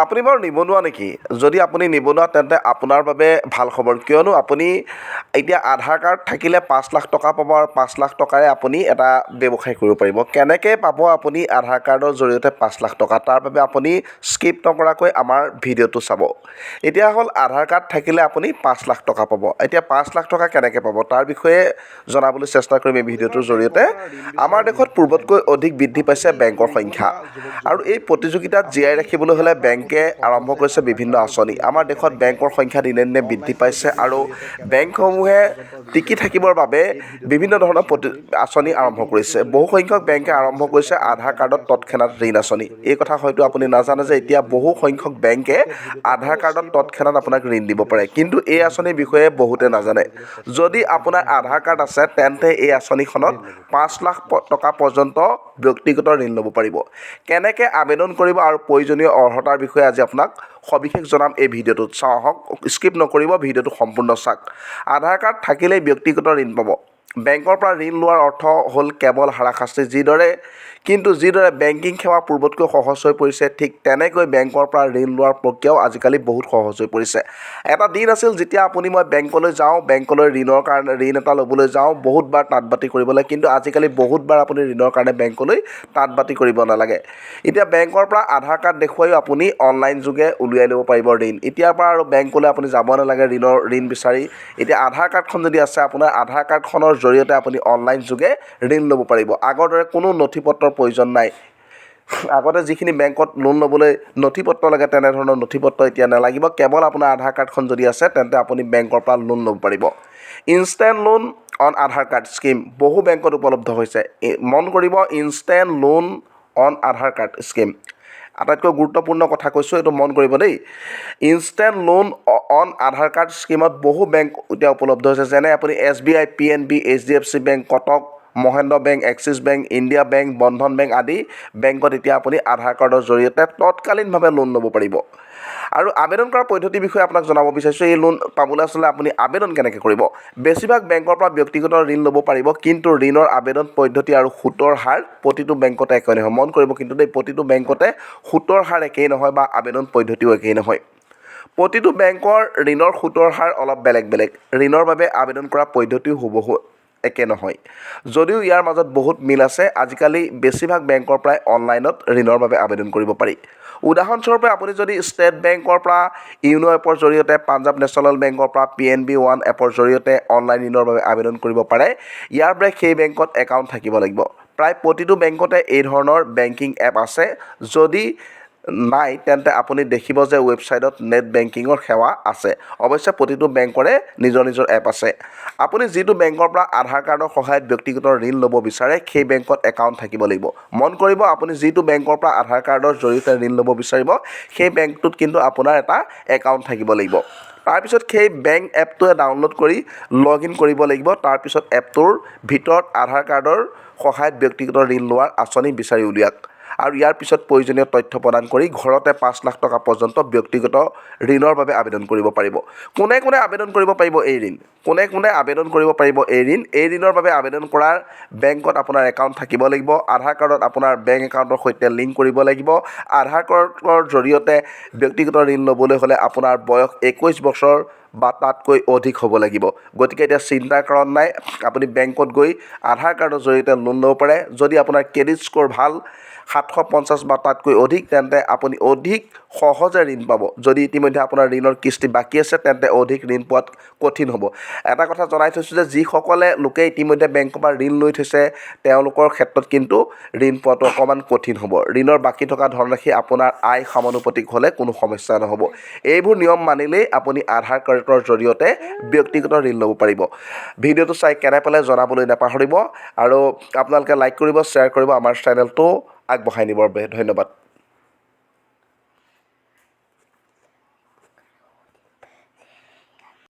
আপুনি বাৰু নিবনুৱা নেকি? যদি আপুনি নিবনুৱা তেন্তে আপোনাৰ বাবে ভাল খবৰ, কিয়নো আপুনি এতিয়া আধাৰ কাৰ্ড থাকিলে 5 লাখ টকা পাব আৰু 5 লাখ টকাৰে আপুনি এটা ব্যৱসায় কৰিব পাৰিব। কেনেকৈ পাব আপুনি আধাৰ কাৰ্ডৰ জৰিয়তে 5 লাখ টকা? তাৰ বাবে আপুনি স্কিপ নকৰাকৈ আমাৰ ভিডিঅ'টো চাব। এতিয়া হ'ল আধাৰ কাৰ্ড থাকিলে আপুনি 5 লাখ টকা পাব। এতিয়া 5 লাখ টকা কেনেকৈ পাব তাৰ বিষয়ে জনাবলৈ চেষ্টা কৰিম এই ভিডিঅ'টোৰ জৰিয়তে। আমাৰ দেশত পূৰ্বতকৈ অধিক বৃদ্ধি পাইছে বেংকৰ সংখ্যা, আৰু এই প্ৰতিযোগিতাত জীয়াই ৰাখিবলৈ হ'লে বেংকে আৰম্ভ কৰিছে বিভিন্ন আঁচনি। আমাৰ দেশত বেংকৰ সংখ্যা দিনে দিনে বৃদ্ধি পাইছে, আৰু বেংকসমূহে টিকি থাকিবৰ বাবে বিভিন্ন ধৰণৰ আঁচনি আৰম্ভ কৰিছে। বহুসংখ্যক বেংকে আৰম্ভ কৰিছে আধাৰ কাৰ্ডত তৎক্ষণাত ঋণ আঁচনি। এই কথা হয়তো আপুনি নাজানে যে এতিয়া বহুসংখ্যক বেংকে আধাৰ কাৰ্ডত তৎক্ষণাত আপোনাক ঋণ দিব পাৰে, কিন্তু এই আঁচনিৰ বিষয়ে বহুতে নাজানে। যদি আপোনাৰ আধাৰ কাৰ্ড আছে তেন্তে এই আঁচনিখনত 5 লাখ টকা পৰ্যন্ত ব্যক্তিগত ঋণ ল'ব পাৰিব। কেনেকৈ আবেদন কৰিব আৰু প্ৰয়োজনীয় অৰ্হতাৰ বিষয়ে আজি আপোনাক সবিশেষ জনাম এই ভিডিঅ'টোত। চাওঁ আহক, স্কিপ নকৰিব, ভিডিঅ'টো সম্পূৰ্ণ চাওক। আধাৰ কাৰ্ড থাকিলেই ব্যক্তিগত ঋণ পাব। বেংকৰ পৰা ঋণ লোৱাৰ অৰ্থ হ'ল কেৱল হাৰাশাস্তি। যিদৰে বেংকিং সেৱা পূৰ্বতকৈ সহজ হৈ পৰিছে, ঠিক তেনেকৈ বেংকৰ পৰা ঋণ লোৱাৰ প্ৰক্ৰিয়াও আজিকালি বহুত সহজ হৈ পৰিছে। এটা দিন আছিল যেতিয়া মই বেংকলৈ যাওঁ, বেংকলৈ ঋণ এটা ল'বলৈ যাওঁ, বহুতবাৰ তাঁত বাতি কৰিব লাগে, কিন্তু আজিকালি বহুতবাৰ আপুনি ঋণৰ কাৰণে বেংকলৈ তাঁত বাতি কৰিব নালাগে। এতিয়া বেংকৰ পৰা আধাৰ কাৰ্ড দেখুৱাইও আপুনি অনলাইন যোগে উলিয়াই ল'ব পাৰিব ঋণ। এতিয়াৰ পৰা আৰু বেংকলৈ আপুনি যাব নালাগে ঋণ বিচাৰি। এতিয়া আধাৰ কাৰ্ডখন যদি আছে আপোনাৰ, আধাৰ কাৰ্ডখনৰ জৰিয়তে আপুনি অনলাইন যোগে ঋণ ল'ব পাৰিব। আগৰ দৰে কোনো নথি পত্ৰৰ প্ৰয়োজন নাই। আগতে যিখিনি বেংকত লোন ল'বলৈ নথি পত্ৰ লাগে, তেনেধৰণৰ নথি পত্ৰ এতিয়া নালাগিব। কেৱল আপোনাৰ আধাৰ কাৰ্ডখন যদি আছে তেন্তে আপুনি বেংকৰ পৰা লোন ল'ব পাৰিব। Instant loan on Aadhaar card scheme বহু বেংকত উপলব্ধ হৈছে। মন কৰিব, instant loan on Aadhaar card scheme. আটাইতকৈ গুৰুত্বপূৰ্ণ কথা কৈছোঁ, এইটো মন কৰিব দেই। Instant loan on Aadhaar card স্কিমত বহু বেংক এতিয়া উপলব্ধ হৈছে, যেনে আপুনি SBI, PNB, HDFC bank, Kotak Mahindra bank, Axis bank, India bank, Bandhan bank আদি বেংকত এতিয়া আপুনি আধাৰ কাৰ্ডৰ জৰিয়তে তৎকালীনভাৱে লোন ল'ব পাৰিব। আৰু আবেদন কৰাৰ পদ্ধতিৰ বিষয়ে আপোনাক জনাব বিচাৰিছোঁ। এই লোন পাবলৈ আচলতে আপুনি আবেদন কেনেকৈ কৰিব? বেছিভাগ বেংকৰ পৰা ব্যক্তিগত ঋণ ল'ব পাৰিব, কিন্তু ঋণৰ আবেদন পদ্ধতি আৰু সুতৰ হাৰ প্ৰতিটো বেংকতে একে নহয়। মন কৰিব কিন্তু দেই, প্ৰতিটো বেংকতে সুতৰ হাৰ একেই নহয় বা আবেদন পদ্ধতিও একেই নহয়। প্ৰতিটো বেংকৰ ঋণৰ সুতৰ হাৰ অলপ বেলেগ বেলেগ। ঋণৰ বাবে আবেদন কৰা পদ্ধতিও হুবহু একে নহয়, যদিও ইয়াৰ মাজত বহুত মিল আছে। আজিকালি বেছিভাগ বেংকৰ পৰাই অনলাইনত ঋণৰ বাবে আবেদন কৰিব পাৰি। উদাহৰণস্বৰূপে আপুনি যদি ষ্টেট বেংকৰ পৰা ইউনো এপৰ জৰিয়তে, পাঞ্জাৱ নেশ্যনেল বেংকৰ পৰা PNB ওৱান এপৰ জৰিয়তে অনলাইন ঋণৰ বাবে আবেদন কৰিব পাৰে। ইয়াৰ বাবে সেই বেংকত একাউণ্ট থাকিব লাগিব। প্ৰায় প্ৰতিটো বেংকতে এই ধৰণৰ বেংকিং এপ আছে। যদি নাই তেন্তে আপুনি দেখিব যে ৱেবছাইটত নেট বেংকিঙৰ সেৱা আছে। অৱশ্যে প্ৰতিটো বেংকৰে নিজৰ নিজৰ এপ আছে। আপুনি যিটো বেংকৰ পৰা আধাৰ কাৰ্ডৰ সহায়ত ব্যক্তিগত ঋণ ল'ব বিচাৰে, সেই বেংকত একাউণ্ট থাকিব লাগিব। মন কৰিব, আপুনি যিটো বেংকৰ পৰা আধাৰ কাৰ্ডৰ জৰিয়তে ঋণ ল'ব বিচাৰিব, সেই বেংকটোত কিন্তু আপোনাৰ এটা একাউণ্ট থাকিব লাগিব। তাৰপিছত সেই বেংক এপটোৱে ডাউনলোড কৰি লগ ইন কৰিব লাগিব। তাৰপিছত এপটোৰ ভিতৰত আধাৰ কাৰ্ডৰ সহায়ত ব্যক্তিগত ঋণ লোৱাৰ আঁচনি বিচাৰি উলিয়াওক, আৰু ইয়াৰ পিছত প্ৰয়োজনীয় তথ্য প্ৰদান কৰি ঘৰতে 5 লাখ টকা পৰ্যন্ত ব্যক্তিগত ঋণৰ বাবে আবেদন কৰিব পাৰিব। কোনে কোনে আবেদন কৰিব পাৰিব এই ঋণ? এই ঋণৰ বাবে আবেদন কৰাৰ বেংকত আপোনাৰ একাউণ্ট থাকিব লাগিব। আধাৰ কাৰ্ডত আপোনাৰ বেংক একাউণ্টৰ সৈতে লিংক কৰিব লাগিব। আধাৰ কাৰ্ডৰ জৰিয়তে ব্যক্তিগত ঋণ ল'বলৈ হ'লে আপোনাৰ বয়স 21 বছৰ বা তাতকৈ অধিক হ'ব লাগিব। গতিকে এতিয়া চিন্তাৰ কাৰণ নাই, আপুনি বেংকত গৈ আধাৰ কাৰ্ডৰ জৰিয়তে লোন ল'ব পাৰে। যদি আপোনাৰ ক্ৰেডিট স্ক'ৰ ভাল, 750 বা তাতকৈ অধিক, তেন্তে আপুনি অধিক সহজে ঋণ পাব। যদি ইতিমধ্যে আপোনাৰ ঋণৰ কিস্তি বাকী আছে তেন্তে অধিক ঋণ পোৱাত কঠিন হ'ব। এটা কথা জনাই থৈছোঁ যে যিসকলে লোকে ইতিমধ্যে বেংকৰ পৰা ঋণ লৈ থৈছে, তেওঁলোকৰ ক্ষেত্ৰত কিন্তু ঋণ পোৱাটো অকণমান কঠিন হ'ব। ঋণৰ বাকী থকা ধনৰাশি আপোনাৰ আয় সমানুপাতিক হ'লে কোনো সমস্যা নহ'ব। এইবোৰ নিয়ম মানিলেই আপুনি আধাৰ কাৰ্ডৰ জৰিয়তে ব্যক্তিগত ঋণ ল'ব পাৰিব। ভিডিঅ'টো চাই কেনে পালে জনাবলৈ নাপাহৰিব, আৰু আপোনালোকে লাইক কৰিব, শ্বেয়াৰ কৰিব, আমাৰ চেনেলটো আগবঢ়াই নিবৰ বাবে ধন্যবাদ।